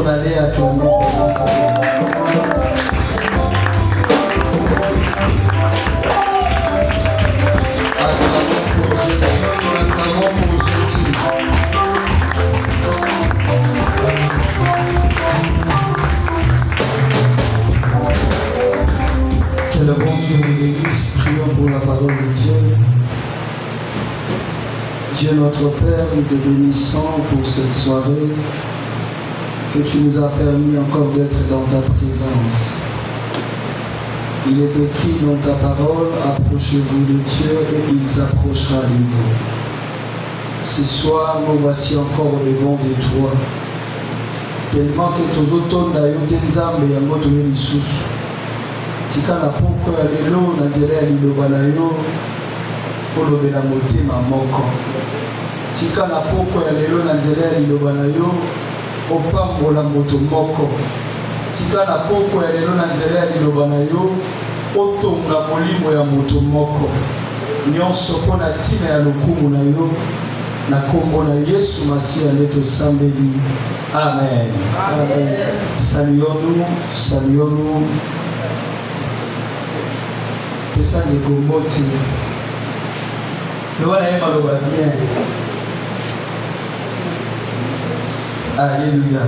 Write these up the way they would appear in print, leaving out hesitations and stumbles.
qu'on allait acclamer. Que le bon Dieu nous bénisse. Prions pour la parole de Dieu. Dieu notre Père, nous te bénissons pour cette soirée que tu nous as permis encore d'être dans ta présence. Il est écrit dans ta parole, approchez-vous de Dieu et il s'approchera de vous. Ce soir, nous voici encore devant de toi. Tellement que tous autres d'ailleurs nzambe ya moto ye lisusu. Tika na poko ya lelo na nzela ya liloba na yo olobela motema moko. Tika na poko ya lelo na nzela ya liloba na yo opambola moto moko. Tika na poko ya lelo na nzela ya liloba na yo otonga molimo ya moto moko. Nyonso mpona ntina ya lokumu na yo na kombo na Yesu Masiya nde tosambeli. Amen. Amen. Saluons-nous, saluons-nous. Pesa ndeko mbote. Loba na ye maloba bien. Alléluia.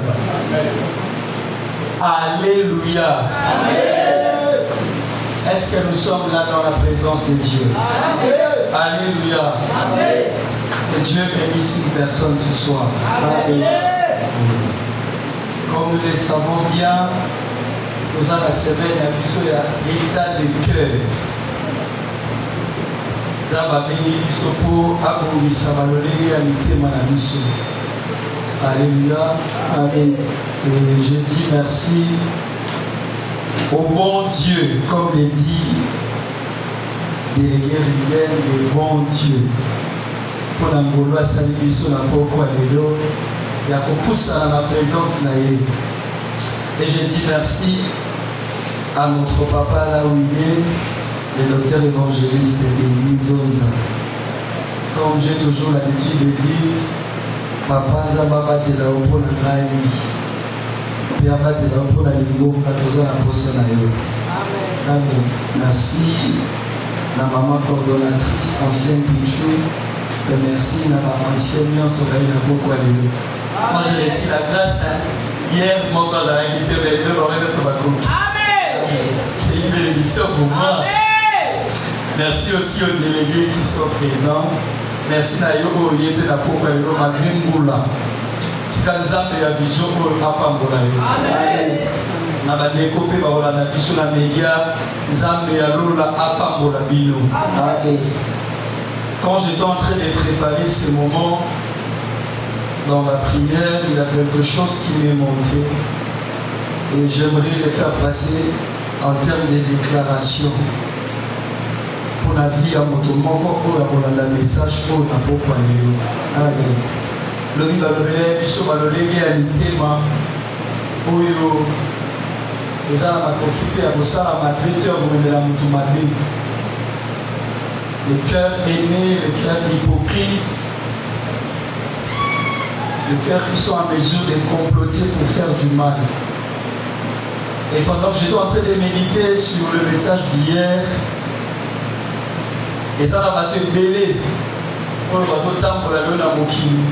Alléluia. Amen. Est-ce que nous sommes là dans la présence de Dieu? Amen. Alléluia. Amen. Que Dieu bénisse une personne ce soir. Amen. Comme nous le savons bien, nous avons la semaine à l'état de cœur. Zaba béni bisopo abongisa baloleli ya mitema na biso. Alléluia. Amen. Et je dis merci au bon Dieu, comme le dit délégué Ruben, le bon Dieu. Pour l'angolo à Salibiso na poko alelo, ya kopusa na présence na ye. Et je dis merci à notre papa là où il est, le docteur évangéliste Béni Zoza. Comme j'ai toujours l'habitude de dire, papa Nzaba te la opo na ngai, pia te la opo na lingo katoza na posa na yo. Amen. Merci la maman coordonnatrice ancienne Pichou, et merci la maman ancienne Nyonso na beaucoup à l'élo. Moi j'ai reçu la grâce hier, mon corps dans la guité, mais je vais sur ma coupe. C'est une bénédiction pour moi. Merci aussi aux délégués qui sont présents. Merci à Yogo Yete na Poko Yoro Magrimboula. Tikanzambe ya vision pour Apambola. Amen. Na bandeko pe baola na biso na media Nzambe ya lola Apambola bino. Amen. Quand j'étais en train de préparer ces moments dans la prière, il y a quelque chose qui m'est monté et j'aimerais le faire passer en termes de déclaration pour la vie à Motomoko pour la message pour la Poko Alelo. Amen. Le Bibalobé, Biso Balolé, Alitema, Oyo, les armes à occupé à Bossara, Madrid, de la Moutoumabé. Le cœur aimé, le cœur hypocrite, le cœur qui sont en mesure de comploter pour faire du mal. Et pendant que j'étais en train de méditer sur le message d'hier, les gens ont belé pour le temps pour la lune à Mokini.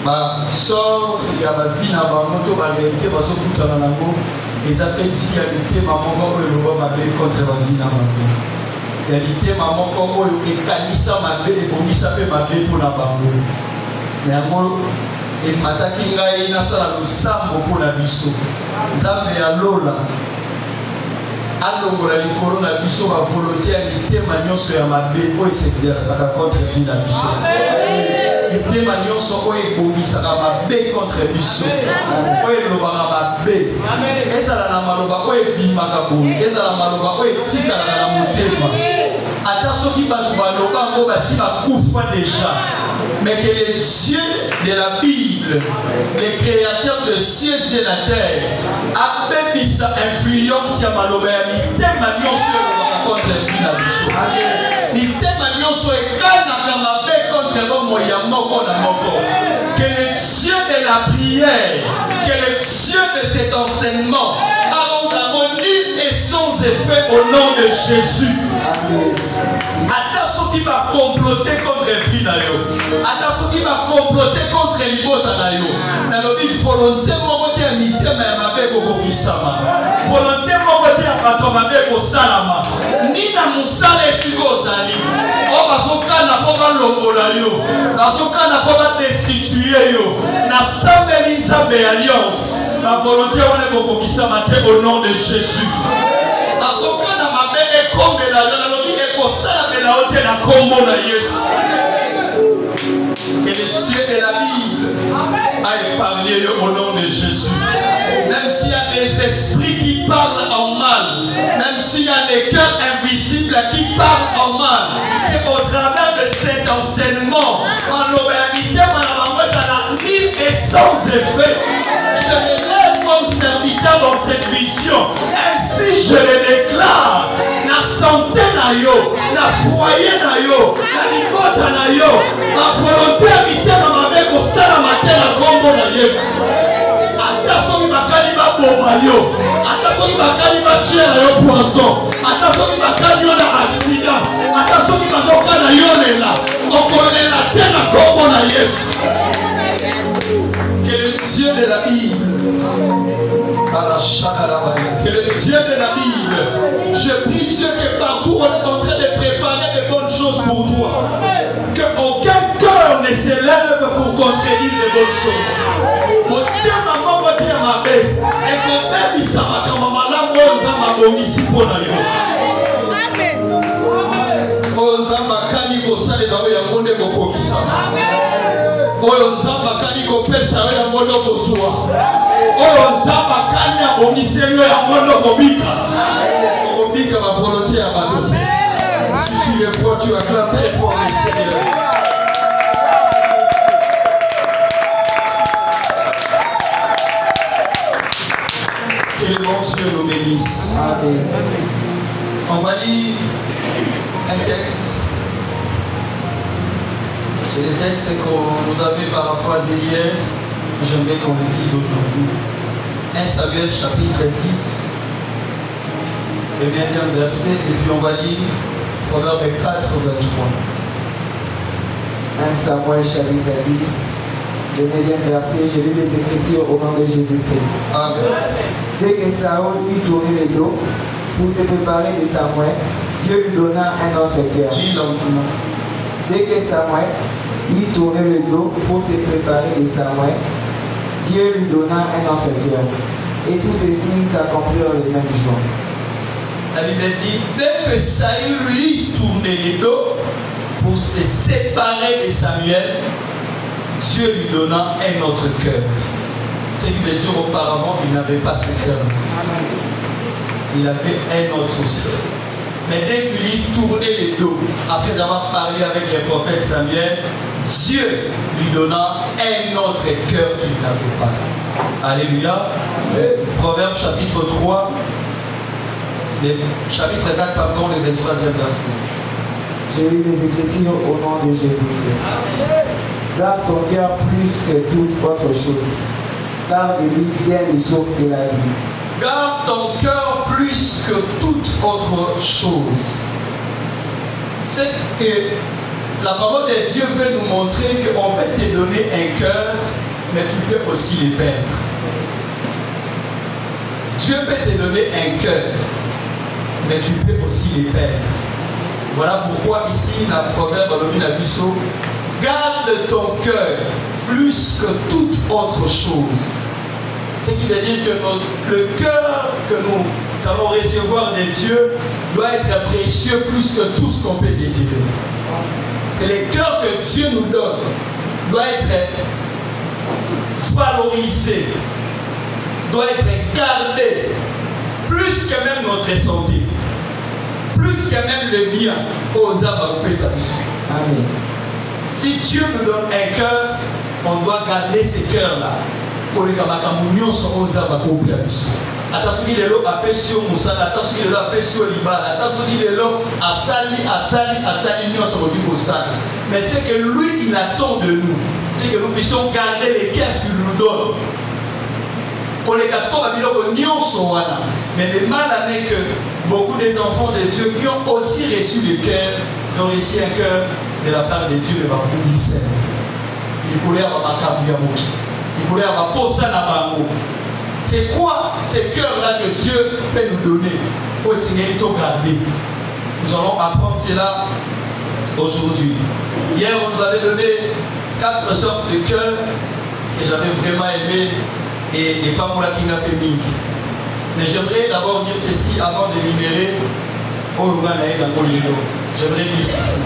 Ma sort, il y a ma vie dans ma moto, ma réalité, ma soeur tout à l'ango, les appels dit habiter ma maman et le roi m'a bé contre ma vie dans ma moto. Et habiter ma maman et Kanissa m'a bé et Bomissa fait ma bé pour la bango. Mais à moi, et m'attaquer là, il y a ça le sambo pour la biso. Zambe à Lola. Alors, la corona biso va volonté à l'ité magnon sur ma bé pour s'exercer contre vie la biso. L'ité magnon sur quoi il bombi ça ma bé contre biso. Quoi il loba ma bé. Et ça la maloba quoi il bimagabo. Et ça la maloba quoi il tika la motema. Attention qui va tout baloba ngo basi ba koufa déjà. Mais que les dieux de la Bible, les créateurs de cieux et la terre, a mis sa influence à Maloba, il t'aime à Nyon sur contre le vie la biso. Il t'aime à Nyon sur le contre le moyen moko na moko. Que les dieux de la prière, que les de cet enseignement, nul et sans effet au nom de Jésus. Attention qui va comploter contre vie na yo. Attention qui va comploter contre libota na yo. Na lobi volonté moko te mitema ya mabe kokokisama. Volonté moko te ya bato mabe kosalama. Ni na musala esiko ozali. O bazokana po balongola yo. Bazokana po badestituer yo. Na sambeli nzambe alliance. La volonté wana kokokisama te au nom de Jésus. Bazokana mabe ekombela yo na lobi ekosala bela ote na kombo na Yesu. Et le Dieu de la Bible a épargné au nom de Jésus. Même s'il y a des esprits qui parlent en mal, même s'il y a des cœurs invisibles qui parlent en mal, et au travers de cet enseignement, en l'obéité, et sans effet, je me lève comme serviteur dans cette vision. Ainsi je le déclare. La santé na yo, la foyer na yo, la libota na yo, la volonté habitée dans ma main, au sein de ma terre, la combo na Yesu. Attention qui m'a calé ma bombe yo, attention qui m'a calé ma chair yo poisson, attention qui m'a calé na accident, attention qui m'a calé yo là, on connaît la terre, la combo na Yesu. Que le Dieu de la Bible, que le Dieu de la Bible, je prie Dieu que partout on est en train de préparer de bonnes choses pour toi. Que aucun cœur ne s'élève pour contredire de bonnes choses. Mon Dieu m'a dit à ma bête, et que même ça m'a comme maman là, on ici pour la yo. On zamba kani ko sale na ya monde ko kokisa. Oyo nzamba kani ko pesa ya mondo ko suwa. Oyo nzamba kani ya bomiselo ya mondo ko bika. Ko bika ma volonté à bateau. Si tu le crois, tu acclames très fort le Seigneur. Que le bon Dieu nous bénisse. Amen. On va lire un texte. C'est le texte qu'on nous avait paraphrasé hier. J'aimerais qu'on le lise aujourd'hui. 1 Samuel chapitre 10, le 9e verset, et puis on va lire Proverbe 4, 23. 1 Samuel chapitre 10, le 9e verset, je lis les Écritures au nom de Jésus-Christ. Amen. Dès que Saül lui tournait le dos pour se préparer de Samuel, Dieu lui donna un autre cœur. Dès que Samuel lui tournait le dos pour se préparer de Samuel, Dieu lui donna un autre cœur. Et tous ces signes s'accomplirent le même jour. La Bible dit, dès que Saül lui tournait le dos pour se séparer de Samuel, Dieu lui donna un autre cœur. Ce qui veut dire auparavant, il n'avait pas ce cœur. Il avait un autre cœur. Mais dès qu'il lui tournait le dos, après avoir parlé avec le prophète Samuel, Dieu lui donna un autre cœur qu'il n'avait pas. Alléluia. Proverbe chapitre 3, chapitre 4, pardon, le 23e verset. Je lis les Écritures au nom de Jésus-Christ. Garde ton cœur plus que toute autre chose, car de lui vient les sources de la vie. Garde ton cœur plus que toute autre chose. C'est que la parole de Dieu veut nous montrer qu'on peut te donner un cœur, mais tu peux aussi le perdre. Dieu peut te donner un cœur, mais tu peux aussi les perdre. Voilà pourquoi ici, dans le proverbe de Bisso, garde ton cœur plus que toute autre chose. Ce qui veut dire que le cœur que nous allons recevoir de Dieu doit être précieux plus que tout ce qu'on peut désirer. Parce que le cœur que Dieu nous donne doit être valorisé, doit être gardé, plus que même notre santé, plus que même le bien. Amen. Si Dieu nous donne un cœur, on doit garder ce cœur-là. Attention qu'il est là à Pessio Moussala, attention qu'il est là à Pessio Libala, attention qu'il est là à Sali, mais c'est que lui il attend de nous, c'est que nous puissions garder les cœurs qu'il nous donne. Pour les catholiques, mais le mal est que beaucoup des enfants de Dieu qui ont aussi reçu le cœur, ils ont reçu un cœur de la part de Dieu, mais va boulisser. C'est quoi ce cœur-là que Dieu peut nous donner pour essayer de garder? Nous allons apprendre cela aujourd'hui. Hier, on nous avait donné 4 sortes de cœurs que j'avais vraiment aimé et pas moi qui n'a pas mis. Mais j'aimerais d'abord dire ceci avant de libérer j'aimerais dire ceci.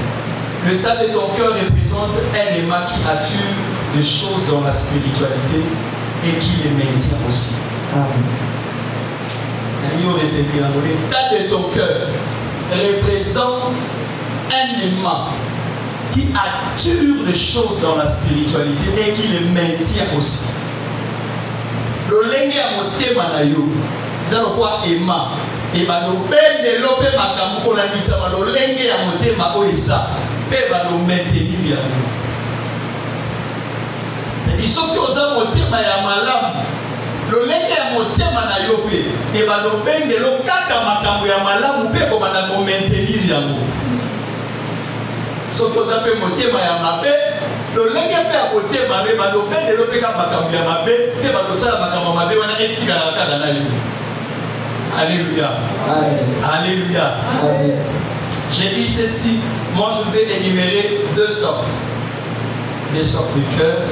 Le tas de ton cœur représente un aimant qui attire des choses dans la spiritualité et qui les maintient aussi. Amen. Le tas de ton cœur représente un aimant qui attire des choses dans la spiritualité et qui les maintient aussi. Le lengue à motema na yo, ça le quoi aimant. Et bah nous bende lope makamu la bisa ba le lengue à motema oisa, pe ba nous maintenir ya. Il faut que osa motema ya malamu. Le lengue à motema na yo pe, et bah nous bende lo kaka makamu ya malamu pe ko ba na maintenir ya mo. Sauf que vous avez motema ya mabe, le lengue pe a motema mabe, ba no bende lo pe ka makamu ya mabe, pe ba no sala makamu mabe wana etika na kaka na yo. Alléluia. Alléluia. J'ai dit ceci, moi je vais énumérer 2 sortes. 2 sortes de cœur.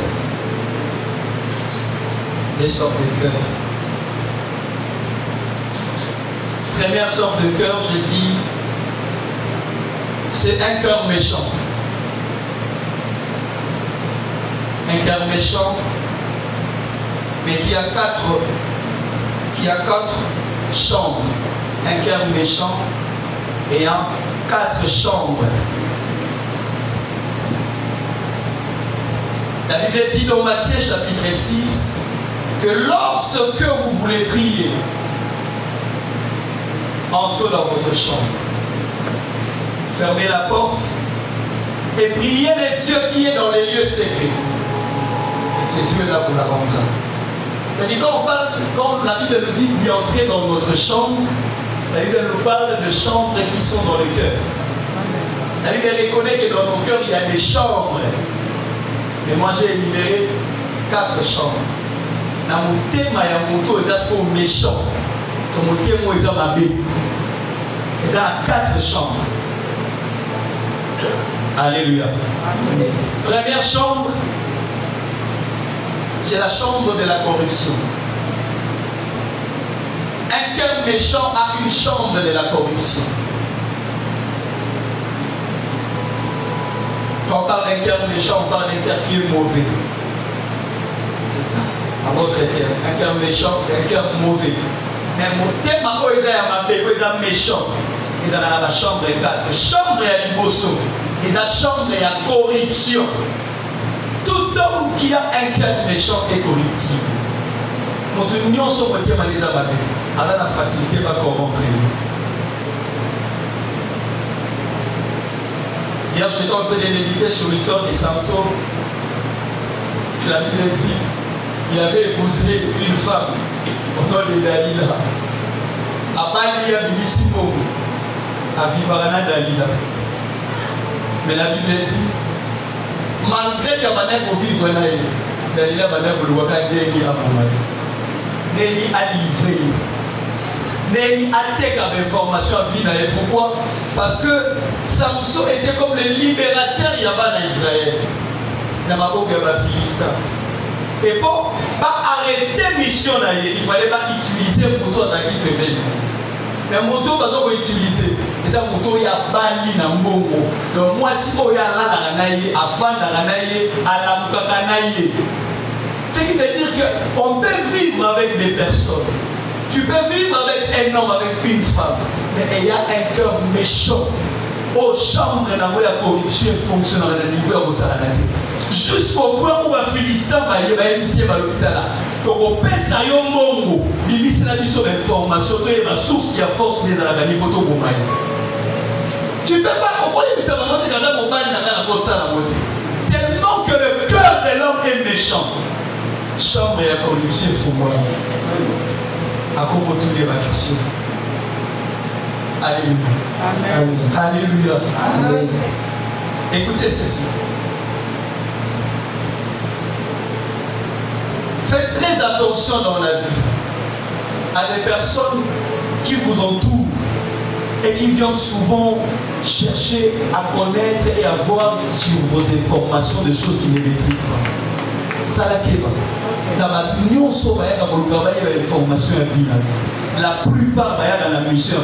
2 sortes de cœur. Première sorte de cœur, je dis, c'est un cœur méchant. Un cœur méchant, mais qui a 4 chambres. Un cœur méchant ayant 4 chambres. La Bible dit dans Matthieu chapitre 6 que lorsque vous voulez prier, entrez dans votre chambre, fermez la porte et priez le Dieu qui est dans les lieux secrets. Et c'est Dieu-là vous la rendra. C'est-à-dire quand la Bible nous dit d'y entrer dans notre chambre, la Bible nous parle de chambres qui sont dans le cœur. La Bible reconnaît que dans nos cœurs il y a des chambres. Mais moi j'ai énuméré 4 chambres. Dans mon thème, il y a mon tour, ils sont méchants. Dans mon thème, ils sont mabé. Ils ont 4 chambres. Alléluia. Première chambre, c'est la chambre de la corruption. Un cœur méchant a une chambre de la corruption. Quand on parle d'un cœur méchant, on parle d'un cœur qui est mauvais. C'est ça, en d'autres termes. Un cœur méchant, c'est un cœur mauvais. Mais mon thème, ils sont méchants. Ils ont la chambre 4. Chambre à l'imposso. Ils ont la chambre à corruption. Tout homme qui a un cœur méchant est corruptible. Notre union sur le thème des amabés. Elle a la facilité à corrompre. Hier, j'étais en train de méditer sur l'histoire de Samson. Que la Bible dit il avait épousé une femme au nom de Dalila. Abalia Bilisimo à Vivarana Dalila. Mais la Bible dit malgré que Banek au vivre Dalila Banek au Waka Deni à Moumari. Neni a livré. Neni a été comme information à vie. Pourquoi? Parce que Samson était comme le libérateur Yaban Israël. N'a pas beaucoup de Philistin. Et pour pas arrêter mission, il fallait pas utiliser le moto à qui peut venir. Mais le moto, il faut utiliser. Et ça, le moto, il y a bali na mbongo. Donc, moi, si il y a là, avant à la mukakanaye. Ce qui veut dire qu'on peut vivre avec des personnes. Tu peux vivre avec un homme, avec une femme. Mais il y a un cœur méchant. Aux chambres, la corruption fonctionne dans le niveau où ça a été. Jusqu'au point où un Philistin va y initier l'hôpital. Donc, on peut savoir mongo. Il y a une information. Il y a une source qui a force de la gagner pour tout le monde. Tu ne peux pas. Tellement que le cœur de l'homme est méchant. chambre et la corruption, il faut moi. À comment tourner ma question. Alléluia. Amen. Alléluia. Amen. Écoutez ceci. Faites très attention dans la vie à des personnes qui vous entourent et qui viennent souvent chercher à connaître et à voir sur vos informations des choses qu'ils ne maîtrisent pas. Ça la kéba. La plupart de la mission à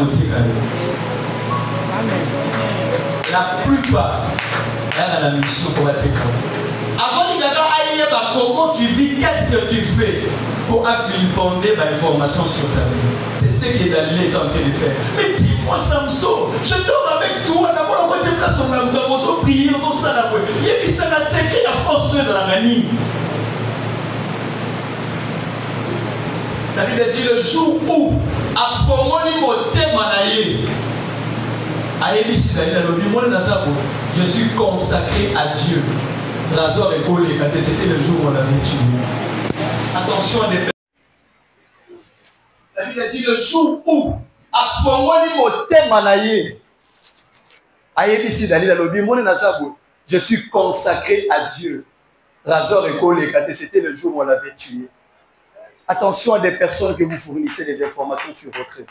la plupart de la mission pour la avant comment tu vis, qu'est-ce que tu fais pour affilponder l'information sur ta vie. C'est ce que Daniel est en train de faire. Mais dis-moi Samson, je dors avec toi, d'abord on va te placer en amour, on va prier, on va s'alabouer. Il y a qui s'en a secret à force de la manie. La Bible dit le jour où a formé mon thème je suis consacré à Dieu. Razor et Gaulle, c'était le jour où on l'avait tué. Attention à des personnes. La Bible dit le jour où a formé mon thème je suis consacré à Dieu. Razor et Gaulle, c'était le jour où on l'avait tué. Attention à des personnes que vous fournissez des informations sur votre vie.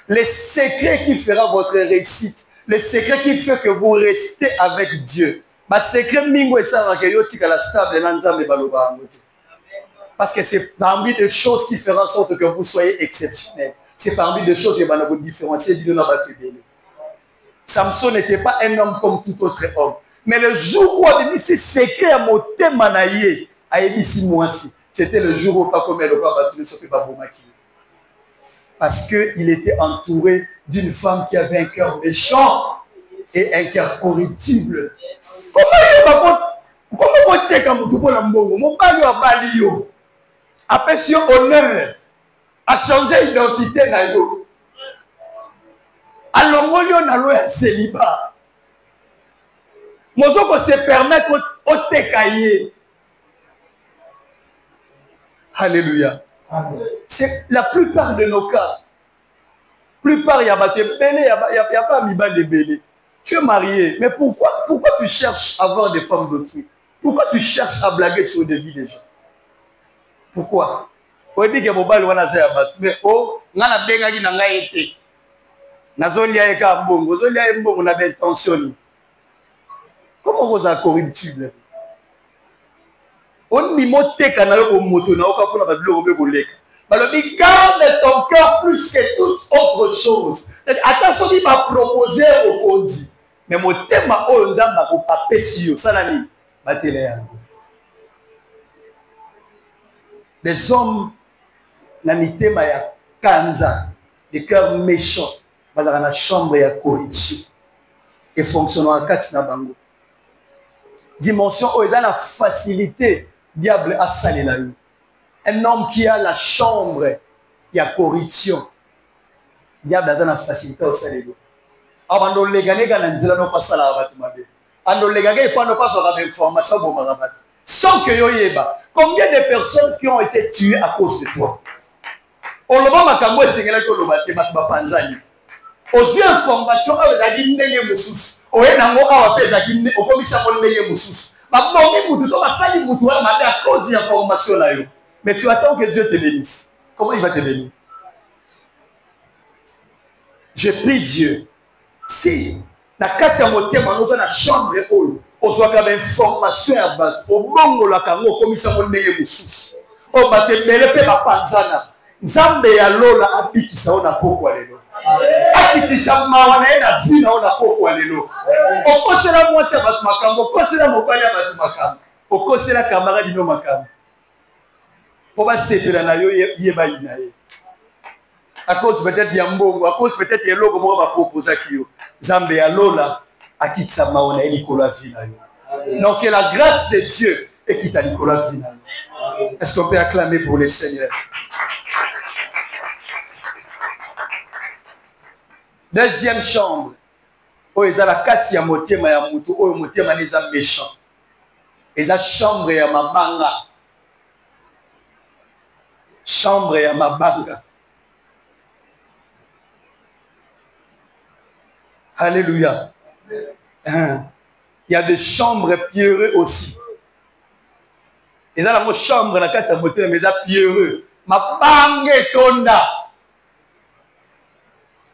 Les secrets qui feront votre réussite, les secrets qui font que vous restez avec Dieu. Parce que c'est parmi des choses qui feront en sorte que vous soyez exceptionnel. C'est parmi des choses qui vont vous différencier du nom de Dieu. Samson n'était pas un homme comme tout autre homme. Mais le jour où on a mis ces secrets à mon thème, c'était le jour où pas comme elle pas battu sur pas Bomaki. Parce qu'il était entouré d'une femme qui avait un cœur méchant et un cœur corruptible. Comment vous êtes comme tout le monde? Mon père a balio. Après son honneur, a changé d'identité. Alors, on a un célibat. Moi, je peux se permettre de te cailler. Alléluia. C'est la plupart de nos cas. Plupart, il y a pas Miba de Bélé. Tu es marié, mais pourquoi tu cherches à avoir des femmes d'autrui? Pourquoi tu cherches à blaguer sur des vies des gens? Pourquoi? On dit que mobile wana za abatu mais oh ngana benga ki nanga été. Nazoli ya ka mbongo, zoli ya mbongo na intention. Comment vous êtes corruptible? On n'y monte qu'à n'aller au moto, n'a aucun problème avec le collègue. Mais le dit garde ton cœur plus que toute autre chose. Attention, il m'a proposé au condi. Mais mon thème a on zamba pour pas pécio. Ça n'a ni batélé. Les hommes n'a ni thème ya kanza, des cœurs méchants, mais dans la chambre ya corruption et fonctionnant à quatre na bango. Dimension où ils ont la facilité. Diable a salé la rue. Un homme qui a la chambre, il y a corruption. Diable a la facilité au salé. Avant de légaler, il n'y a pas ça là. Avant de légaler, il n'y a pas d'informations. Sans que yoyeba. Combien de personnes qui ont été tuées à cause de toi? On le voit makambo c'est que le bâtiment va panzani. Aussi information avec la guine de Moussous. On est dans le monde avec la guine. On commence à prendre les Moussous. Mais tu attends que Dieu te bénisse. Comment il va te bénir? Je prie Dieu. Si la carte à monter, nous avons la chambre on soit comme information à battre. Au bon la cango comme ça on est Moussous. On va te bénir par Panzana. Nzambe ya lola apikisa ona pokwa lelo. Akitisa mawana na zina ona pokwa lelo. Okosela mwasi abatu makambo, okosela mobali abatu makambo. Okosela camarade no makambo. Faut pas sepela na yo yeba ina ye. À cause peut-être ya mbongo, à cause peut-être ya logo mo ba proposer kiyo. Nzambe ya lola akitisa mawana likolo vina yo. Donc que la grâce de Dieu est qui t'a likolo vina. Est-ce qu'on peut acclamer pour le Seigneur? Deuxième chambre. Oh, ils ont la carte ya motema ya mutu. Oh, motema les méchants. Ils ont chambre ya mabanga. chambre ya mabanga. Alléluia. Il y a des chambres pierreuses aussi. Et ça, la chambre, la carte à moteur, mais ça pierreux. Ma bangue tonda.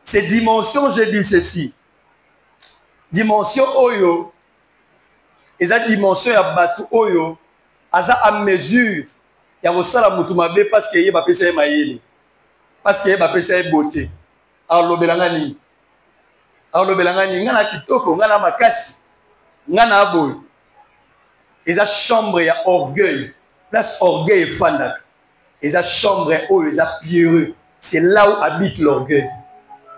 Ces dimensions, je dis ceci. Dimension oyo. Et ça, dimension ya batu oyo. Asa à mesure. Ya osala mutu mabe parce que yeba pesa mayele. Parce que yeba pesa beauté. Alors lobelanga ni. Alors lobelanga ni ngana kitoko, ngana makasi. Ngana aboy. Et ça chambre ya orgueil. Place orgueil et fandak. Et ça chambre oyo, ça pierreux. C'est là où habite l'orgueil.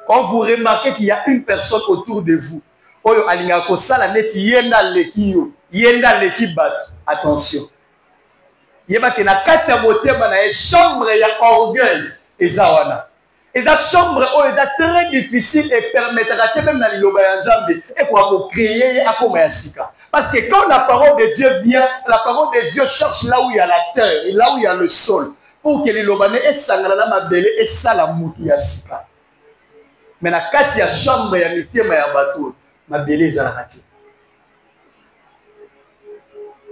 Quand vous remarquez qu'il y a une personne autour de vous, oyo alinga ko sala neti yenda leki yo, yenda leki bat. Attention. Yeba ke na kati ya motema na chambre ya orgueil ezawana. Eza chambre oyo eza très difficile et permettra même na liloba ya Nzambe et pour créer akoma ya sika. Parce que quand la parole de Dieu vient, la parole de Dieu cherche là où il y a la terre et là où il y a le sol pour que liloba ne esangana na mabele et sala mutu ya sika. Mais na kati ya chambre ya mitema ya bato mabele ezalaka te.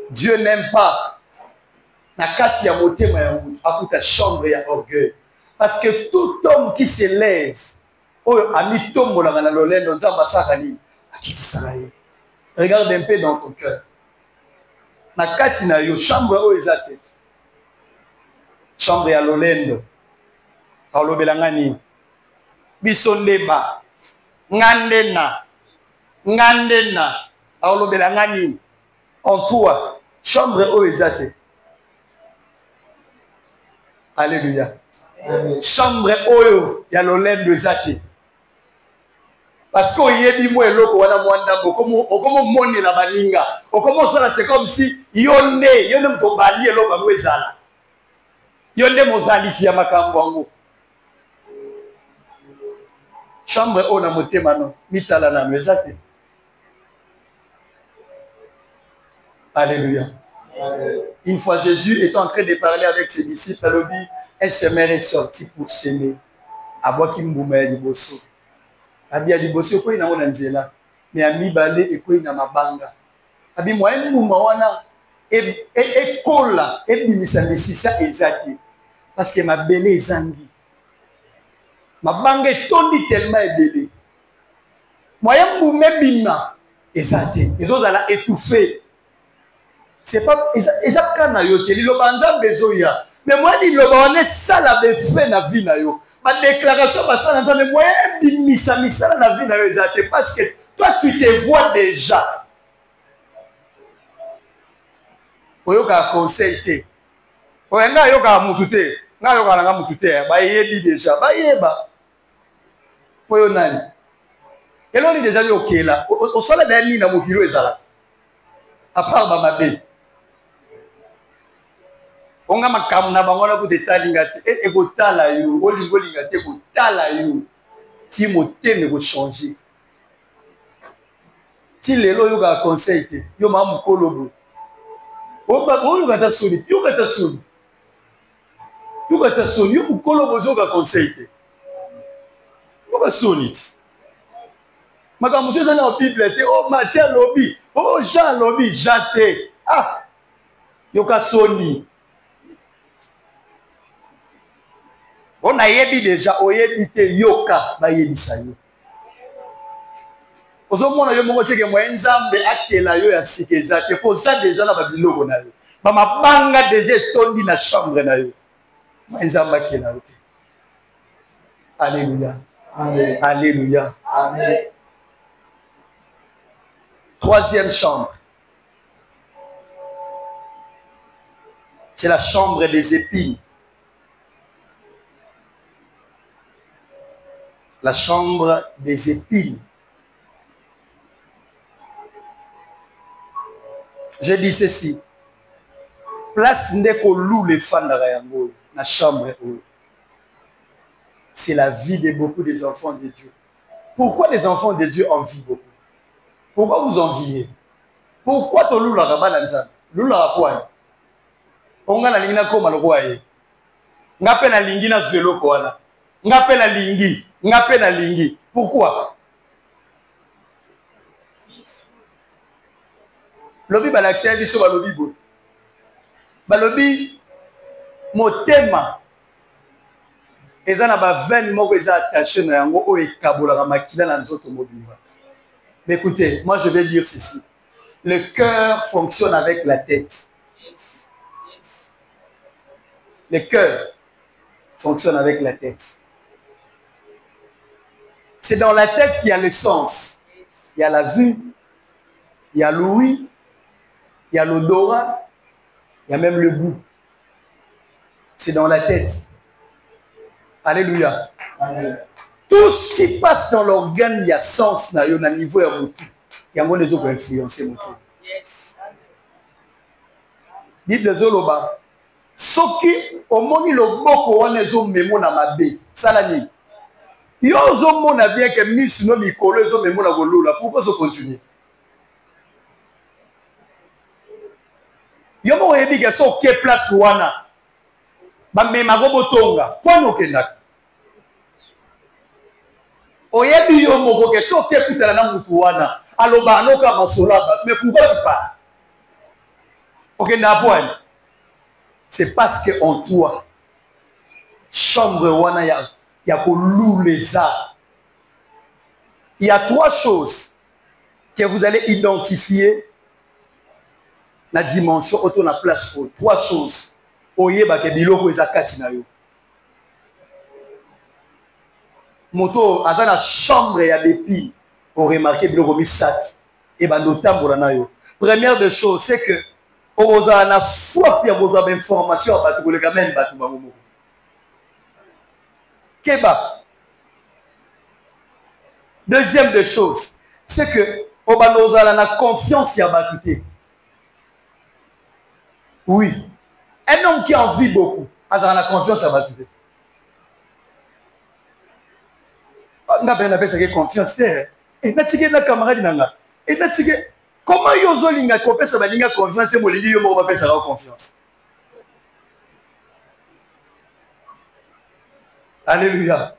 Dieu n'aime pas na kati ya motema ya mutu akuta chambre ya orgueil. Parce que tout homme qui se lève, regarde un peu dans ton cœur. Na kati na yo chambre o ezate. Chambre ya lolendo. Paulo belangani. Bisondeba. Ngandena. Ngandena. Paulo belangani. En toi, chambre o ezate. Alléluia. Chambre oyo ya lolendo ezate. Parce que oyebi mo eloko wana mwanda okomo moni na balinga. Okomo sala c'est comme si yonde mto bali eloko ngo ezala. Yonde mozalisi ya makambo ngo. Chambre oyo na motema no mitala na ezate. Alléluia. Une fois Jésus est en train de parler avec ses disciples, un semeur est sorti pour s'aimer. Aboki mbuma ya liboso. Abi ya liboso ko ina ona nzela. Mais ami balé et ko ina mabanga. Abi moyen mbuma wana e kola e bimisa lesisa ezati. Parce que ma belé ezangi. Mabanga tondi tellement ebele. Moyen mbuma bima ezati. Ezozala étouffé. C'est pas ça kana yo te liloba Nzambe zoya. Mais moi liloba on est ça la fait na vie na yo. Ma déclaration ba ça na moi bimisa misala na vie na yo ezate parce que toi tu te vois déjà. Oyoka conseil te. Oyenga yoka mutu te. Nga yoka nanga mutu te. Ba yebi déjà. Ba yeba. Poyo nani. Eloni déjà yo kela. O sala dani na mokilo ezala. À part ba mabe. Onga makamu na bango ko detalinga te e ko tala yo olingolinga te ko tala yo ti moteme ko changer ti lelo yo ga conseil te yo ma mukolobo o ba yo ga ta soni yo mukolobo zo ga conseil te yo ga soni ti makamu zo na Bible te o Matthieu lobi o Jean lobi jate yo ka soni. On a yebi déjà, oyebi te yoka ba yebisa yo. Ozomona yo moko teke mo Nzambe akela yo ya sikeza te poza déjà na babiloko na yo. Ba mabanga déjà tondi na chambre na yo. Mo Nzambe akela yo te. Alléluia. Amen. Alléluia. Amen. Troisième chambre. C'est la chambre des épines. La chambre des épines. Je dis ceci. Place ndeko lou les fans de la chambre. C'est la vie de beaucoup des enfants de Dieu. Pourquoi les enfants de Dieu envient beaucoup? Pourquoi vous enviez? Pourquoi tu lou la rabat la nzambe? Lou la quoi? On a la ligne comme le roi. Ngape na lingi na zelo koana. Ngape na lingi. Ngape na lingi. Pourquoi? Lobi balaxia biso balobi bo. Balobi motema. Ezana ba veine moko eza attaché na yango o ekabola makila na nzoto mobimba. Mais écoutez, moi je vais dire ceci. Le cœur fonctionne avec la tête. Le cœur fonctionne avec la tête. C'est dans la tête qu'il y a le sens. Il y a la vue, il y a l'ouïe, il y a l'odorat, il y a même le goût. C'est dans la tête. Alléluia. Amen. Tout ce qui passe dans l'organe, il y a sens, il y a un niveau, il y a un des autres influencer. Bible Zoloba. Soki omoni loboko wana ezomemo na mabe sala nini yo ozomona bien que misu no mikolo ezomemo na kolula pourquoi zo continuer yo mo yebi ke so ke place wana ba mema go botonga kwano okenda oyebi yo moko ke so ke putala na mutu wana aloba anoka masolaba mais pourquoi tu parles okenda point. C'est parce que en toi, chambre wana ya kolou les arts. Il y a trois choses que vous allez identifier la dimension autour de la place. Trois choses. Oye ba ke biloko ezakati na yo. Moto azana chambre ya dépi. On remarque biloko misat et ba notambola na yo. Première des choses, c'est que on a soif d'informations à battre le gamin battre mamomo. Keba. Deuxième des choses, c'est que on a confiance à battre. Oui. Un homme qui en vit beaucoup, a la confiance à battre. On appelle ça confiance. Et n'a-t-il pas camarade nanga. Et n'a-t-il comment yozo linga kopesa balinga confiance et molingi yo moko bapesa la confiance. Alléluia.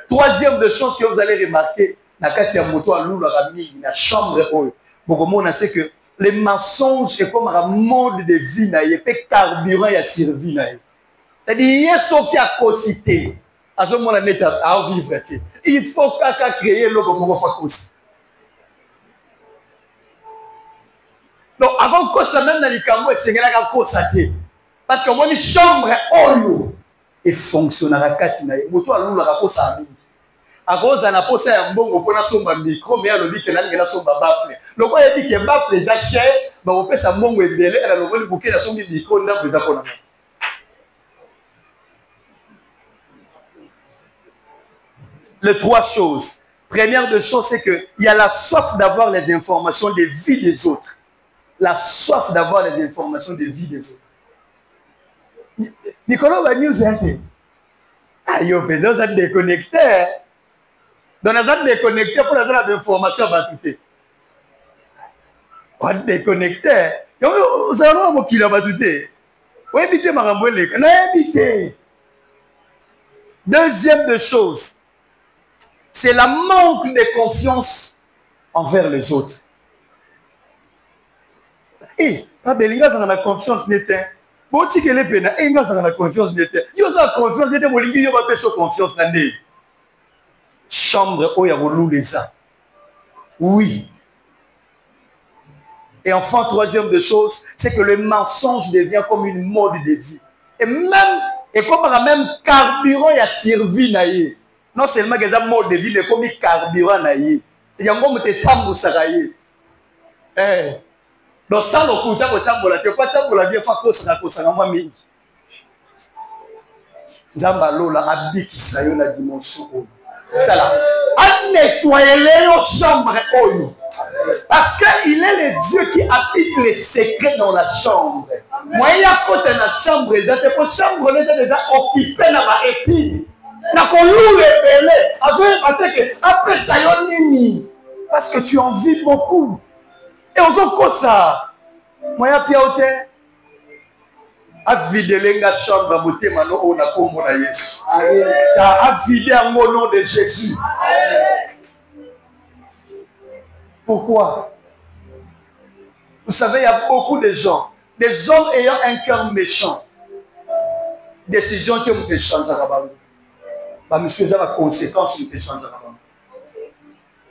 Troisième des choses que vous allez remarquer na kati ya moto a lulu rami na chambre oyo. Bokomona c'est que les mensonges est comme un mode de vie na yé carburant ya survie na yé. C'est-à-dire yeso qui a cosité à ce moment là à vivre. Il faut qu'à créer le moko fa kosi. Donc, avant que ça même dans les cameaux, c'est que parce que mon chambre oyo et fonctionne à la katina. Moto alou la raposa ami. À cause d'un aposa un bon au pona somba micro, mais à l'objet que l'angle somba bafle. Le quoi il dit que bafle les achats, bah on peut sa mongo et belé, elle a le bon bouquet la sombi micro n'a pas à. Les trois choses. Première de choses, c'est que il y a la soif d'avoir les informations des vies des autres. La soif d'avoir les informations de vie des autres. Nicolas va nous aider. Ah, yo, mais dans un déconnecté. Dans un déconnecté pour les informations à tout. On déconnecté. Vous savez, on qui l'a battuté. On évite ma rambouille. On a évité. Deuxième des choses, c'est la manque de confiance envers les autres. Eh, pas belinga ça na confiance n'était. Boti que les pena, eh nga ça na confiance n'était. Yo ça confiance n'était bolingi yo ba peso confiance na ndé. Chambre oya rolou les ça. Oui. Et enfin troisième des choses, c'est que le mensonge devient comme une mode de vie. Et comme un même carburant ya servi na yé. Non seulement que ça mode de vie mais comme carburant na yé. C'est yango mete tambo sakaye. Eh donc ça le coup t'as tambola tu pas tambola bien fa ko saka moi mingi. Nzamba lola abikisa yo na dimension oyo. Tala. A nettoyer les chambres oyo. Parce qu'il est le Dieu qui applique les secrets dans la chambre. Moi, il y a côté la chambre, la chambre est déjà occupée dans ma épine. Na ko loule belé. Après ça, yon nini. Parce que tu en vis beaucoup. Et on s'en cause ça. Moi, il y a piaoté. Avidele nga chambre motema no ona kombo na Yesu. Ta avide au nom de Jésus. Pourquoi? Vous savez, il y a beaucoup de gens, des hommes ayant un cœur méchant. Décision que vous pouvez changer à la base. Bah, monsieur, ça va conséquence que vous pouvez changer à la base.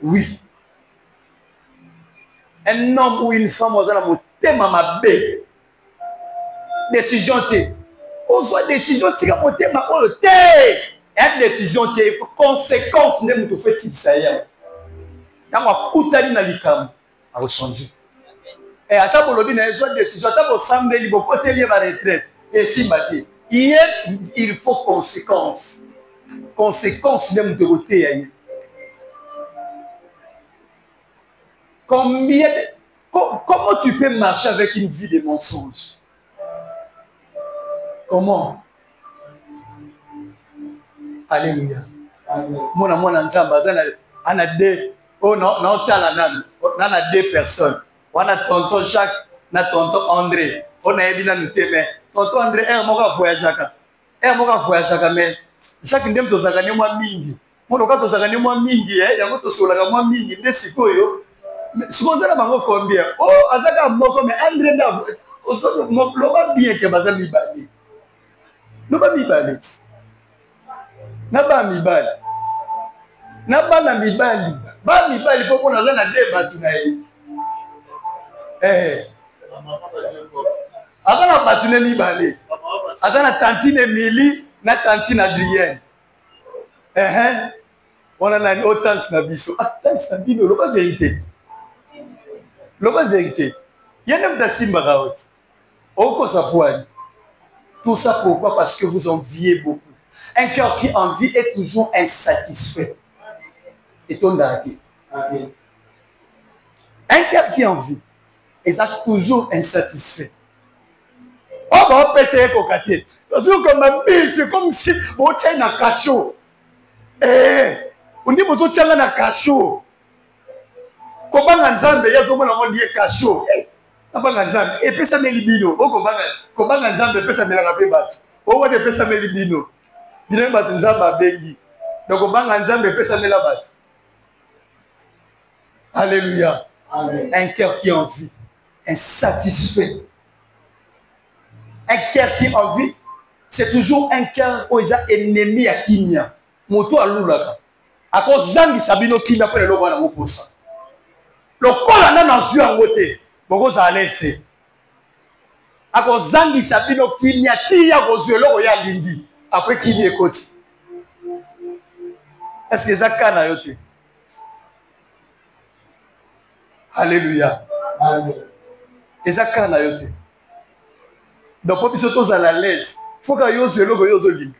Oui. Un homme ou une femme, vous allez monter ma belle. Décision T. On soit décision T. Monter ma T. Et décision T. Conséquence de vous fait ça. Dans ma coutane na likam, à vous changer. Et à ta bolobi na une décision, à ta bolsambe li bo côté lié ma retraite. Et si maté, il faut conséquence. Conséquence de vous côté. Combien de... Comment tu peux marcher avec une vie de mensonges? Comment? Alléluia. Mon ensemble, on a deux. Oh non, non, on a deux personnes. On a tonton Jacques, on a tonton André. On a évidemment nous témoins. Tonton André, moi voyage Jacques. Moi voyage Jacques, mais Jacques n'aime pas zagane moi mingi. Mon local to zagane moi mingi, yango to sola moi mingi. Nde sikoyo. Supposons la mango combien? Oh, azaka moko mais André na loba bien que baza mi bali. Loba mi bali. Na ba mi bali. Na ba na mi bali. Ba mi bali poko na za na débat na ye. Azana batune mi bali. Azana tantine Emily na tantine Adrienne. On a une autre tante na biso. Ah, tante na biso, loba vérité. La vérité, il y a un simba raout. Tout ça pourquoi? Parce que vous enviez beaucoup. Un cœur qui envie est toujours insatisfait. Et ton daré. Un cœur qui envie est toujours insatisfait. Oh, bah, on peut essayer de cocater. C'est comme si on tient un cachot. On dit que on tient un cachot. Kobanga nzambe yazo mona ngo lié cachot abanga nzambe et pesa melibino kobanga nzambe pesa melaka pe bato o wa de pesa melibino bino bato nzambe abengi donc kobanga nzambe pesa mela bato. Alléluia. Amen. Un cœur qui en vit insatisfait, un cœur qui en vit, c'est toujours un cœur où il a ennemi à kinya moto alulaka à cause zangi sabino kinya pour le loba na moposa. Le col en a su en côté, beaucoup à l'est. À cause zangi sabino qui n'y a tia rozuelo ya lindi après qui n'y est côté. Est-ce que ça can a yoté? Alléluia. Amen. Et ça can a yoté. Donc pour qu'ils soient à la l'aise, faut que yozuelo go yozolindi.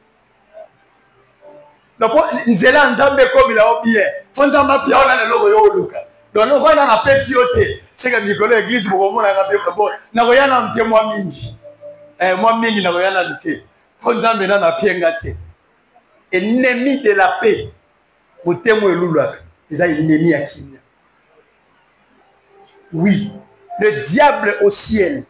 Donc nzela nzambe comme il a bien. Faut nzamba pia ona le logo yo luka. Donc, nous voyons la paix si c'est que Nicolas l'église pour moi la paix pour na voyana mte moi mingi. Moi mingi na voyana mte. Fonza mena na paix ngate. Ennemi de la paix. Motemo elulaka. Ils ont ennemi à Kinya. Oui, le diable au ciel,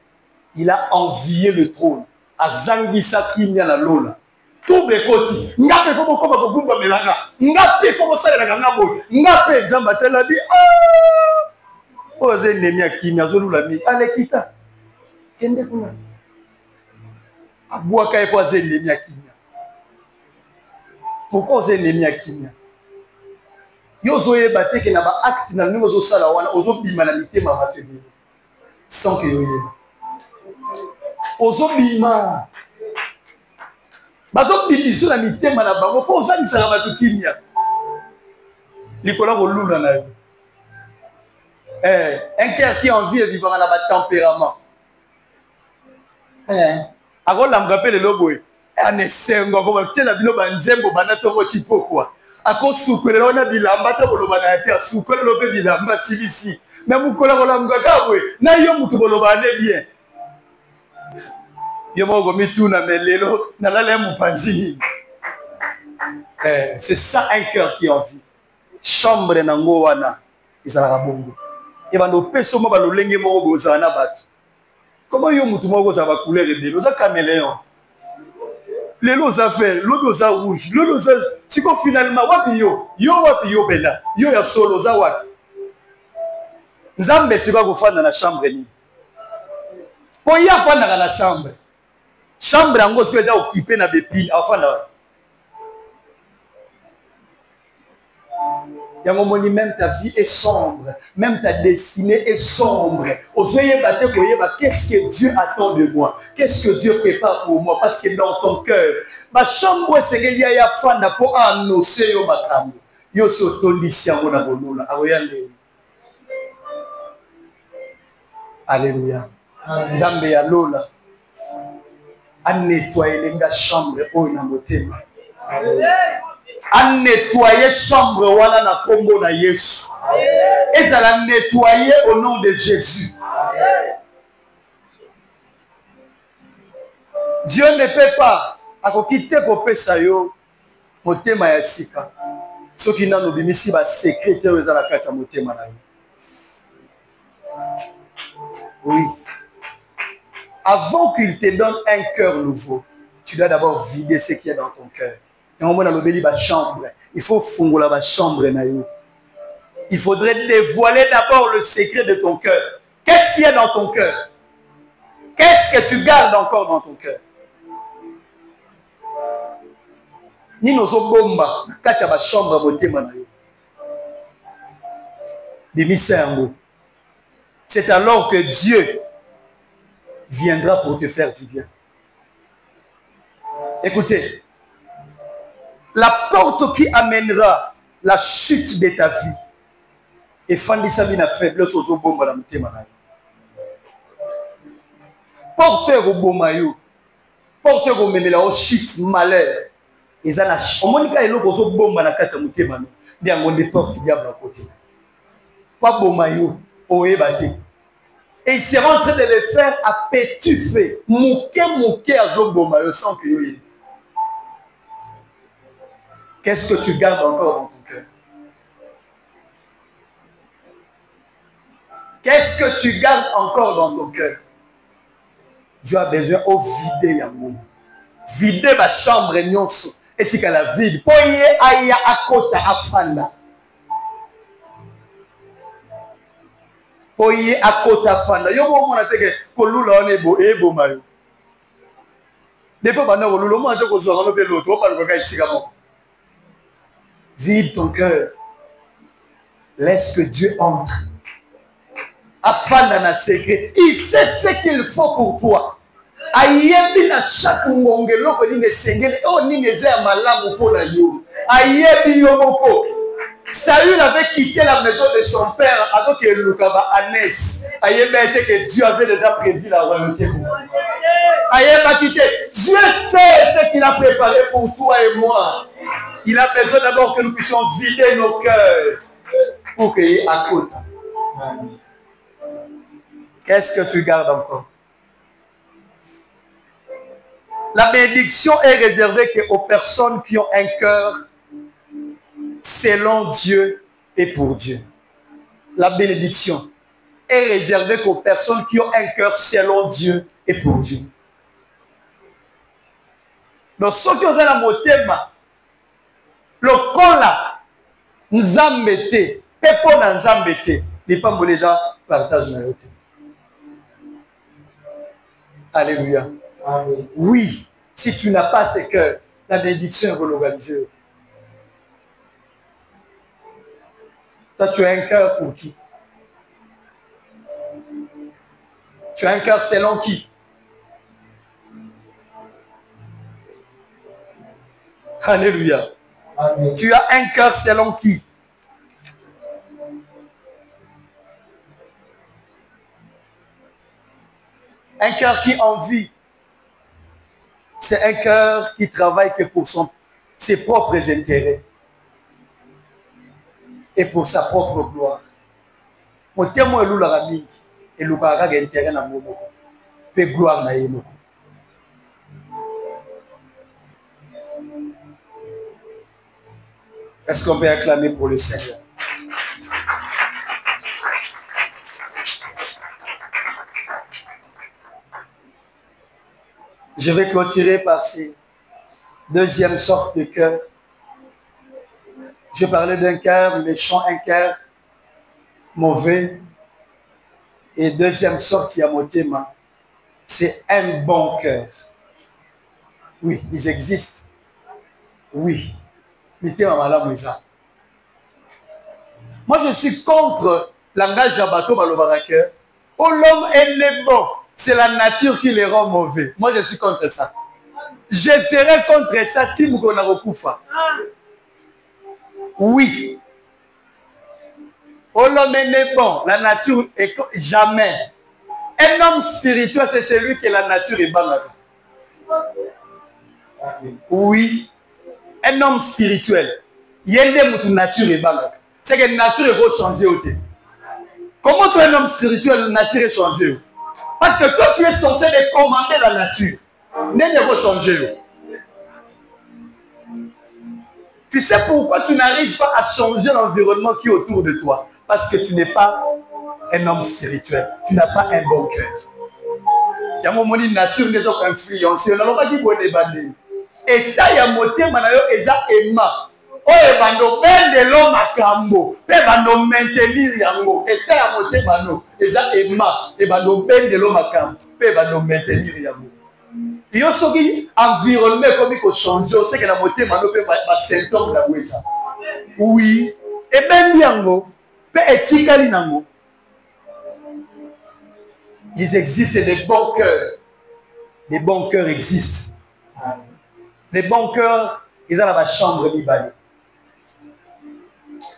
il a envié le trône. Azangisa Kinya la lola. Tout les côtés. Ngape faut beaucoup de gumba melanga. Ngape faut ça la ngabo. Ngape nzamba tela bi. Oze nemi akimya zolula mi. Ale kita. Kende kuna. Abua kai kwa ze nemi akimya. Pourquoi oze nemi akimya? Yozo yeba te ke na ba acte na ningo zo sala wana ozo bima na mitema batebe. Sans que yoyeba. Ozo bima. Bazo bibiso na mitema na bango po ozangisaka bato kinya likola kolula na yo. Un cœur qui en vie vivant na ba tempérament akolambwa pe lelo boye anesengo ko batela bino banzembo bana tongo tipo kwa akosukwela ona bilamba ta boloba na ya sukwela lobe bilamba silisi na mukola kolambwa ka boye na yo mutu boloba ne bien. C'est ça un cœur qui en vit. Chambre nangoana, ils ont la bongo. Et va nous peso ma balolenge mo bozana bat. Comment yo mutumo ça va couleur et bleu, ça caméléon. Les lots à faire, l'autre à rouge, l'autre à si qu'on finalement wapi yo bela, yo ya solo za wapi. Nzambe c'est pas qu'on fait dans la chambre ni. Pour y a pas dans la chambre. Chambre en gros ce que ça occupé na bepi, enfin là. Il y a un moment même ta vie est sombre, même ta destinée est sombre. Qu'est-ce que Dieu attend de moi? Qu'est-ce que Dieu prépare pour moi? Parce que dans ton cœur, ma chambre c'est qu'il y a fan pour annoncer yo makambo. Yo so tondisi yango na bolula. Alléluia. Nzambe ya lola. A nettoyer la chambre au na motema. À nettoyer chambre wana na kombo na Yesu. Et ça la nettoyer au nom de Jésus. Dieu ne peut pas akokite ko pesa yo motema ya sika. Soki na no bimisi ba secrétaire za la kati ya motema na yo. Oui. Avant qu'il te donne un cœur nouveau, tu dois d'abord vider ce qui est dans ton cœur. Et on a l'obéli ba chambre. Il faut fongola ba chambre na yo. Il faudrait dévoiler d'abord le secret de ton cœur. Qu'est-ce qui est dans ton cœur? Qu'est-ce que tu gardes encore dans ton cœur? Ni nozo bomba kati ya ba chambre motema na yo. Bimisango. C'est alors que Dieu viendra pour te faire du bien. Écoutez, la porte qui amènera la chute de ta vie et fandisa mina faiblesse aux bomba na mutema na yo. Porte au bomba yo. Porte au memela au chute malheur. Ezana omonika eloko aux bomba na kati ya mutema no. Ndi angonde porte diable à côté. Pas bomba yo oebate. Et il sera en train de le faire à petit feu. Mouké à Zoboma, sans que yo. Qu'est-ce que tu gardes encore dans ton cœur? Qu'est-ce que tu gardes encore dans ton cœur? Dieu a besoin de vider yango. Vider ma chambre nyonso. Et tu la vide. Poye aya akota afanda. Oye akota fanda yo mo na teke kolula one ebo mayo depo bana kolula mo ate kozwa no pe loto pa ko kai sika mo. Vide ton cœur, laisse que Dieu entre afanda na secret. Il sait ce qu'il faut pour toi. Ayebi na chaque ngongelo ko ni sengeli o ni neza malamu po na yo. Ayebi yo moko. Saül avait quitté la maison de son père avant que Lukaba Anès. Aïe, que Dieu avait déjà prévu la royauté. Aïe, pas quitté. Dieu sait ce qu'il a préparé pour toi et moi. Il a besoin d'abord que nous puissions vider nos cœurs pour qu'il y ait à côté. Qu'est-ce que tu gardes encore? La bénédiction est réservée aux personnes qui ont un cœur selon Dieu et pour Dieu. La bénédiction est réservée aux personnes qui ont un cœur selon Dieu et pour Dieu. Donc, ceux qui ont un motema, le kola, nzambete, pepo na nzambete, les pamboleza partage na yote. Alléluia. Amen. Oui, si tu n'as pas ce cœur, la bénédiction est relocalisée. Toi, tu as un cœur pour qui? Tu as un cœur selon qui? Alléluia. Amen. Tu as un cœur selon qui? Un cœur qui envie. C'est un cœur qui travaille que pour ses propres intérêts et pour sa propre gloire. Mon témoin est l'oula raming et l'oula raga intérêt na momo. Pe gloire na yemo. Est-ce qu'on peut acclamer pour le Seigneur? Je vais clôturer par ces deuxième sorte de cœur. Je parlais d'un cœur méchant, un cœur mauvais. Et deuxième sorte, il y a mon thème, c'est un bon cœur. Oui, ils existent. Oui. Moi, je suis contre langage à bateau, oh, l'homme est né bon. C'est la nature qui les rend mauvais. Moi, je suis contre ça. Je serai contre ça, Tim Gonarokufa. Oui. Oh, l'homme est né bon. La nature est jamais. Un homme spirituel, c'est celui que la nature est bonne. Oui. Un homme spirituel. Il y a une nature est bonne. C'est que la nature est changer. Comment toi, un homme spirituel, la nature est changée? Parce que toi, tu es censé commander la nature. N'est pas changer. Tu sais pourquoi tu n'arrives pas à changer l'environnement qui est autour de toi? Parce que tu n'es pas un homme spirituel. Tu n'as pas un bon cœur. Il y a un moment où la nature n'est pas influencée. On n'a pas dit qu'on est bandé. Et il y a un moment où Emma. Oh, et bando ben de l'homme à cambo. Pe bando maintenir yango. Et il y a un moment où Emma. Et bando ben de l'homme à cambo. Pe bando maintenir yango. Il y a un environnement comme il faut changer. C'est que la moitié mano peut pas symptôme la ouïe ça. Oui. Et ben yango. Pe etikali nango. Ils existent des bons cœurs. Les bons cœurs existent. Les bons cœurs, ils ont la chambre libane.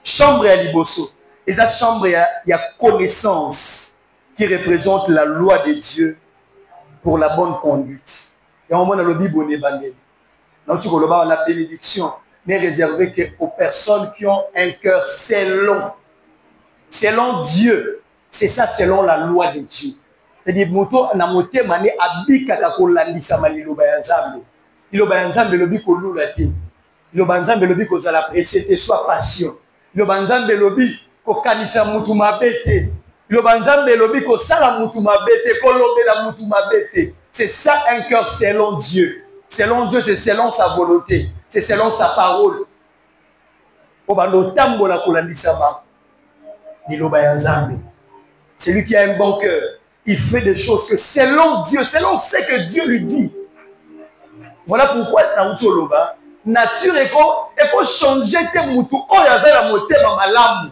Chambre à Liboso. Ils ont chambre, il y a connaissance qui représente la loi de Dieu pour la bonne conduite. Et au moment où le Bible est bandé. Donc, la bénédiction n'est réservée qu'aux personnes qui ont un cœur selon Dieu. C'est ça, selon la loi de Dieu. C'est-à-dire, moto na moté mané abika kakolandisa maliloba ya Nzambe. Iloba ya Nzambe lobi ko lula te. Iloba Nzambe lobi ko zala précéder soit passion. Iloba Nzambe lobi ko kanisa mutu mabete. Iloba Nzambe lobi ko sala mutu mabete, ko lobela mutu mabete. C'est ça un cœur selon Dieu. Selon Dieu, c'est selon sa volonté, c'est selon sa parole. Obando tambola kolandisa ma. Iloba ya Nzambe. Celui qui a un bon cœur, il fait des choses que selon Dieu, selon ce que Dieu lui dit. Voilà pourquoi la nature est pour changer tes moutons. Oh, il y a la moté dans ma lame.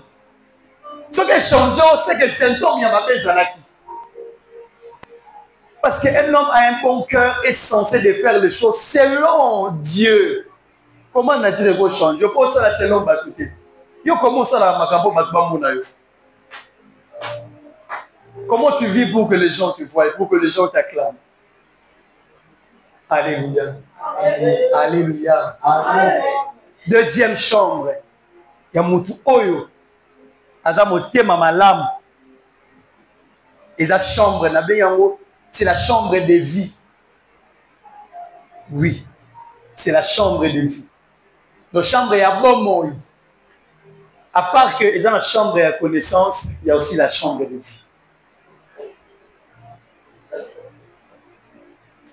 Ce qui est changé, c'est que le symptôme, il y a ma Zanaki. Parce qu'un homme a un bon cœur est censé de faire les choses selon Dieu. Comment la nature est changer? Je pense que c'est selon Batouté. Yo commence à la makambo batoubamouna. Comment tu vis pour que les gens te voient, pour que les gens t'acclament? Alléluia. Amen. Alléluia. Amen. Deuxième chambre. Il y a Moutou Oyo. Azamote Mamalam. Et sa chambre, c'est la chambre de vie. Oui. C'est la chambre de vie. Dans la chambre, il y a bon mot. À part que ils ont la chambre de connaissance, il y a aussi la chambre de vie.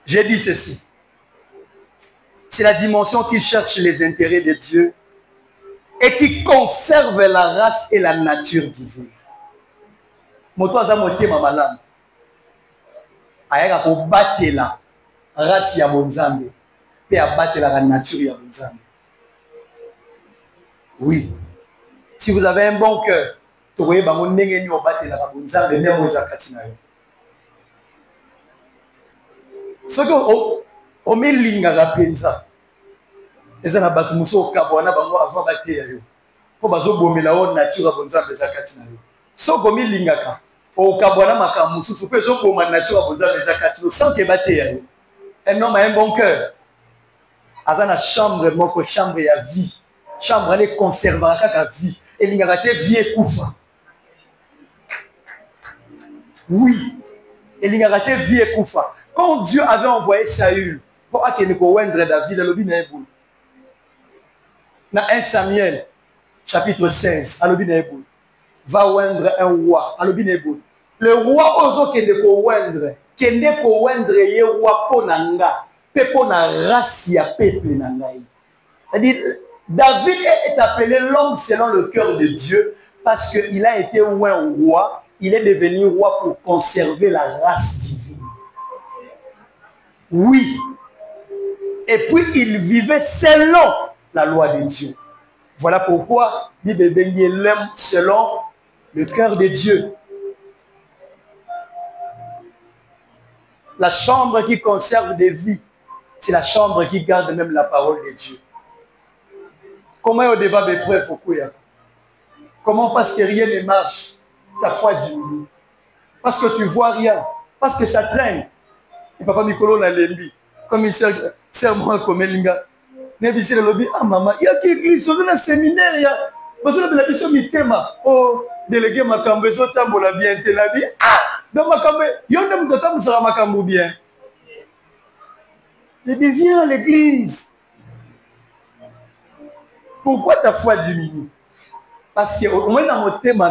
J'ai dit ceci. C'est la dimension qui cherche les intérêts de Dieu et qui conserve la race et la nature divine. Moto azamote mamalam. Ayaka ko batela race ya bonzambe pe abatela la nature ya bonzambe. Oui. Si vous avez un bon cœur, tu voyez bango ndenge ni obatela la bonzambe ndenge ozakati na yo. Ce que on met linga la penza. Et ça n'a pas tout muso kabwana bango avant baté yo. Ko bazo bomela o nature bonzambe zakati na yo. So ko mi linga ka. O kabwana makamusu so pe zo ko ma nature bonzambe zakati no sans que baté yo. Un homme a un bon cœur. Azana chambre moko chambre ya vie. Chambre elle conservera ka vie. Et linga te vie kufa. Oui. Et linga te vie kufa. Quand Dieu avait envoyé Saül pour qu'il wendre David, dans 1 Samuel, chapitre 16, va wendre un roi. Le roi ose qu'il wendre kende ko wendre ye roi po nanga, pe po na race ya peuple nangai. C'est-à-dire, David est appelé l'homme selon le cœur de Dieu parce qu'il a été un roi, il est devenu roi pour conserver la race divine. Oui. Et puis il vivait selon la loi de Dieu. Voilà pourquoi Bible est l'homme selon le cœur de Dieu. La chambre qui conserve des vies, c'est la chambre qui garde même la parole de Dieu. Comment est au débat des preuves au Kouya? Comment parce que rien ne marche, ta foi diminue? Parce que tu vois rien, parce que ça traîne. Et papa Mikolo na lembi, comme il sert moi comme Elinga. Nebisi le lobby, ah maman, il y a qui église, dans un séminaire, il y a. Parce que la mission mitema, oh, délégué Makambe, so tambo la bien, te la vie. Ah, dans Makambe, yon dem de tam sera Makambo bien. Je dis, viens à l'église. Pourquoi ta foi diminue? Parce que au moins dans mon thème,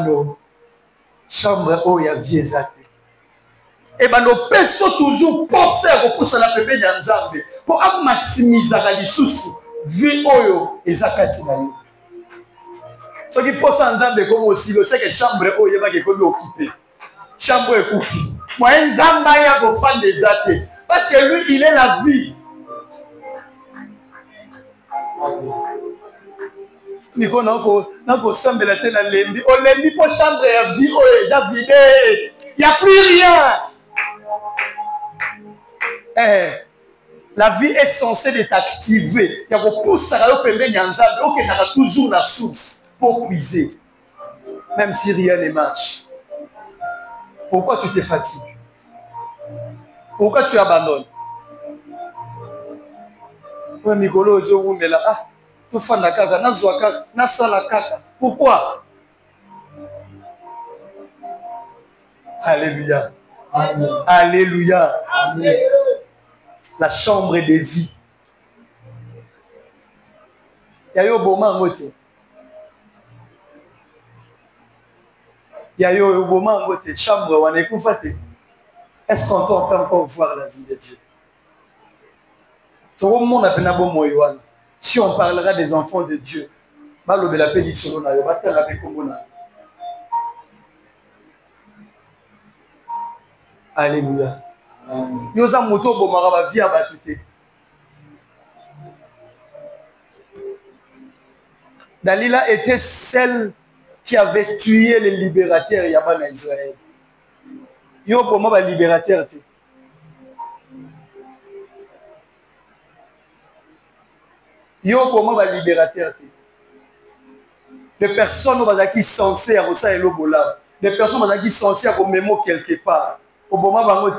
chambre où il y a vie exacte. Et bien nos pères sont toujours pour faire pour la pépé d'Anzambe, pour maximiser la sous vie oyo et zakati na yo. Ce qui pense Anzambe comme aussi, c'est que chambre où il y a quelque chose occupé. Chambre est koufi. Moi Nzamba ya ko fan des athées parce que lui il est la vie. Niko nako sambela tena lembi o lembi pour chambre ya vie oyo ya vide. Il n'y a plus rien. La vie est censée être activée. Il y a beaucoup de toujours la source pour puiser. Même si rien ne marche. Pourquoi tu te fatigues? Pourquoi tu abandonnes? Pourquoi? Alléluia. Amen. Alléluia. Amen. La chambre de vie. Yayo boma ngote. Yayo boma ngote. Chambre wane kufate. Est-ce qu'on peut encore voir la vie de Dieu? Si on parlera des enfants de Dieu, alléluia. Dalila était celle qui avait tué les libérateurs Yaban à Israël. Yo pour moi libérateur. Yo pour moi libérateur. Des personnes qui sont censées à ça et l'obola. Des personnes qui sont censées à mémo quelque part. Au moment où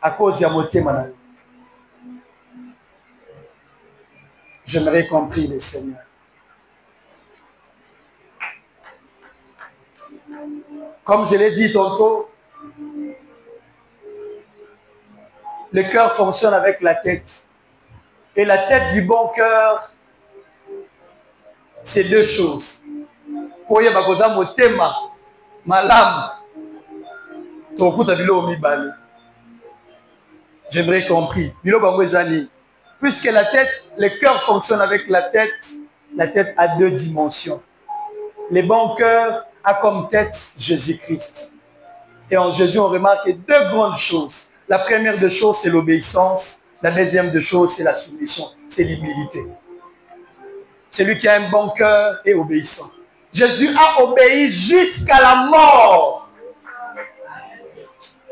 à cause de moté manayo. J'aimerais compris le Seigneur. Comme je l'ai dit tantôt, le cœur fonctionne avec la tête. Et la tête du bon cœur, c'est deux choses. Pour y avoir mon thème, ma lame, j'aimerais compris. Puisque la tête, le cœur fonctionne avec la tête a deux dimensions. Le bon cœur a comme tête Jésus-Christ. Et en Jésus, on remarque deux grandes choses. La première des choses, c'est l'obéissance. La deuxième des choses, c'est la soumission. C'est l'humilité. Celui qui a un bon cœur est obéissant. Jésus a obéi jusqu'à la mort.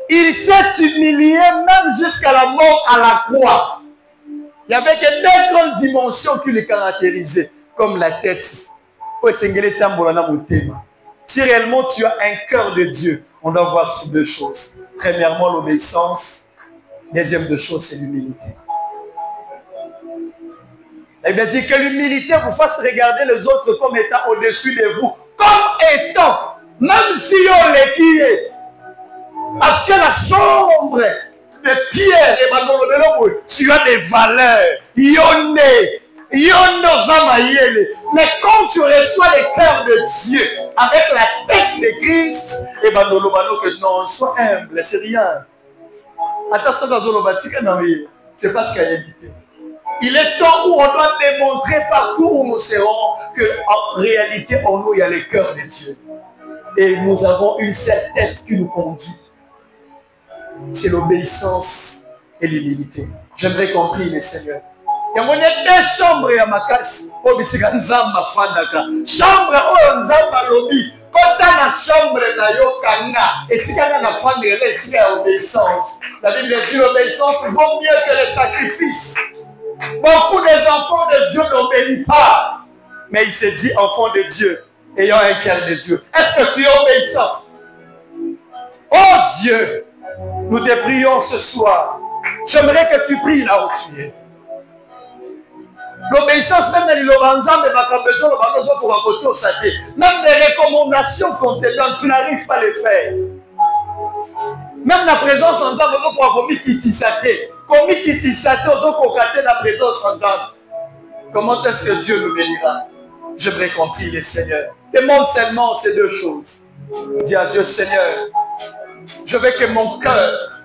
Il s'est humilié même jusqu'à la mort à la croix. Il y avait que deux grandes dimensions qui le caractérisaient, comme la tête. Si réellement tu as un cœur de Dieu, on doit voir ces deux choses. Premièrement, l'obéissance. Deuxième de chose, c'est l'humilité. La Bible dit que l'humilité vous fasse regarder les autres comme étant au-dessus de vous. Comme étant, même si on les pille. Parce que la chambre de Pierre et Manon, tu as des valeurs. Yonne, Yondo Zamayele. Mais quand tu reçois le cœur de Dieu avec la tête de Christ, et ben que non, sois humble, c'est rien. Attention dans c'est pas ce qu'il y a invité. Il est temps où on doit démontrer partout où nous serons qu'en réalité en nous il y a le cœur de Dieu. Et nous avons une seule tête qui nous conduit. C'est l'obéissance et l'humilité. J'aimerais qu'on prie le Seigneur. Il y a deux chambres à ma casse. Chambre où Nzamba lobby. Quand la chambre na yo kanga, et si kanga na fande il y a obéissance. La Bible dit l'obéissance vaut mieux que le sacrifice. Beaucoup des enfants de Dieu n'obéissent pas. Mais il se dit enfant de Dieu, ayant un cœur de Dieu. Est-ce que tu es obéissant? Oh Dieu, nous te prions ce soir. J'aimerais que tu pries là où tu es. L'obéissance, même dans l'Obanzam, même les recommandations qu'on te donne, tu n'arrives pas à les faire. Même la présence en Zam, on va commis qui t'issate. Commis qui t'issate, on va la présence en Zam. Comment est-ce que Dieu nous bénira? J'aimerais qu'on prie les Seigneurs. Demande seulement ces deux choses. Dis à Dieu, Seigneur, je veux que mon cœur